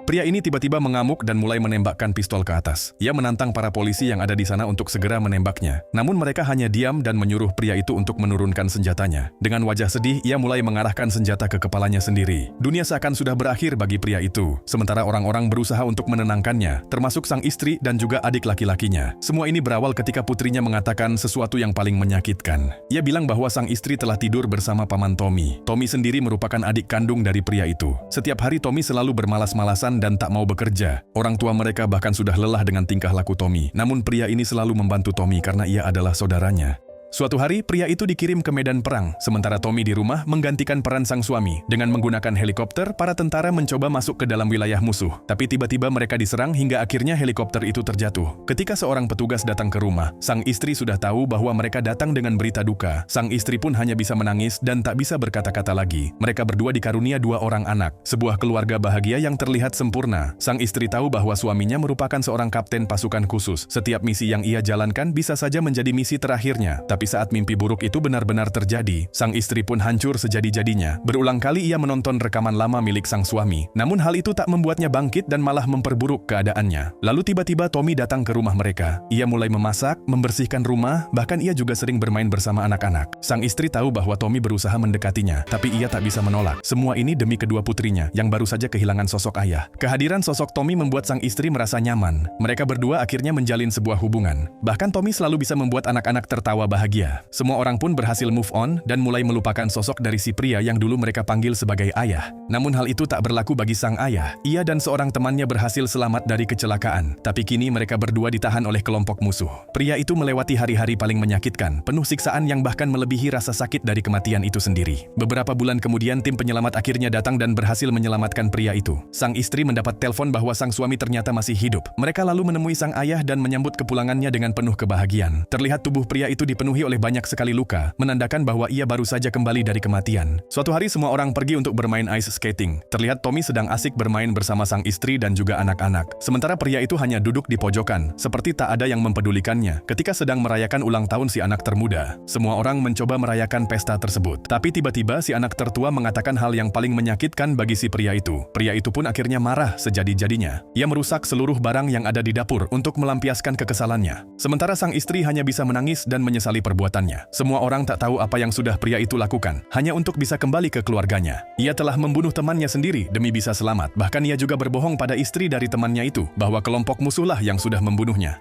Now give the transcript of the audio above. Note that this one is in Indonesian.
Pria ini tiba-tiba mengamuk dan mulai menembakkan pistol ke atas. Ia menantang para polisi yang ada di sana untuk segera menembaknya. Namun mereka hanya diam dan menyuruh pria itu untuk menurunkan senjatanya. Dengan wajah sedih, ia mulai mengarahkan senjata ke kepalanya sendiri. Dunia seakan sudah berakhir bagi pria itu. Sementara orang-orang berusaha untuk menenangkannya, termasuk sang istri dan juga adik laki-lakinya. Semua ini berawal ketika putrinya mengatakan sesuatu yang paling menyakitkan. Ia bilang bahwa sang istri telah tidur bersama paman Tommy. Tommy sendiri merupakan adik kandung dari pria itu. Setiap hari Tommy selalu bermalas-malasan dan tak mau bekerja. Orang tua mereka bahkan sudah lelah dengan tingkah laku Tommy. Namun pria ini selalu membantu Tommy karena ia adalah saudaranya. Suatu hari, pria itu dikirim ke medan perang, sementara Tommy di rumah menggantikan peran sang suami. Dengan menggunakan helikopter, para tentara mencoba masuk ke dalam wilayah musuh. Tapi tiba-tiba mereka diserang hingga akhirnya helikopter itu terjatuh. Ketika seorang petugas datang ke rumah, sang istri sudah tahu bahwa mereka datang dengan berita duka. Sang istri pun hanya bisa menangis dan tak bisa berkata-kata lagi. Mereka berdua dikarunia 2 orang anak, sebuah keluarga bahagia yang terlihat sempurna. Sang istri tahu bahwa suaminya merupakan seorang kapten pasukan khusus. Setiap misi yang ia jalankan bisa saja menjadi misi terakhirnya. Tapi saat mimpi buruk itu benar-benar terjadi, sang istri pun hancur sejadi-jadinya. Berulang kali ia menonton rekaman lama milik sang suami, namun hal itu tak membuatnya bangkit dan malah memperburuk keadaannya. Lalu tiba-tiba Tommy datang ke rumah mereka. Ia mulai memasak, membersihkan rumah, bahkan ia juga sering bermain bersama anak-anak. Sang istri tahu bahwa Tommy berusaha mendekatinya, tapi ia tak bisa menolak. Semua ini demi kedua putrinya, yang baru saja kehilangan sosok ayah. Kehadiran sosok Tommy membuat sang istri merasa nyaman. Mereka berdua akhirnya menjalin sebuah hubungan. Bahkan Tommy selalu bisa membuat anak-anak tertawa bahagia. Semua orang pun berhasil move on dan mulai melupakan sosok dari si pria yang dulu mereka panggil sebagai ayah. Namun hal itu tak berlaku bagi sang ayah. Ia dan seorang temannya berhasil selamat dari kecelakaan. Tapi kini mereka berdua ditahan oleh kelompok musuh. Pria itu melewati hari-hari paling menyakitkan, penuh siksaan yang bahkan melebihi rasa sakit dari kematian itu sendiri. Beberapa bulan kemudian tim penyelamat akhirnya datang dan berhasil menyelamatkan pria itu. Sang istri mendapat telepon bahwa sang suami ternyata masih hidup. Mereka lalu menemui sang ayah dan menyambut kepulangannya dengan penuh kebahagiaan. Terlihat tubuh pria itu dipenuhi oleh banyak sekali luka, menandakan bahwa ia baru saja kembali dari kematian. Suatu hari semua orang pergi untuk bermain ice skating. Terlihat Tommy sedang asik bermain bersama sang istri dan juga anak-anak. Sementara pria itu hanya duduk di pojokan, seperti tak ada yang mempedulikannya. Ketika sedang merayakan ulang tahun si anak termuda, semua orang mencoba merayakan pesta tersebut. Tapi tiba-tiba si anak tertua mengatakan hal yang paling menyakitkan bagi si pria itu. Pria itu pun akhirnya marah sejadi-jadinya. Ia merusak seluruh barang yang ada di dapur untuk melampiaskan kekesalannya. Sementara sang istri hanya bisa menangis dan menyesali perbuatannya. Semua orang tak tahu apa yang sudah pria itu lakukan, hanya untuk bisa kembali ke keluarganya. Ia telah membunuh temannya sendiri demi bisa selamat. Bahkan ia juga berbohong pada istri dari temannya itu, bahwa kelompok musuhlah yang sudah membunuhnya.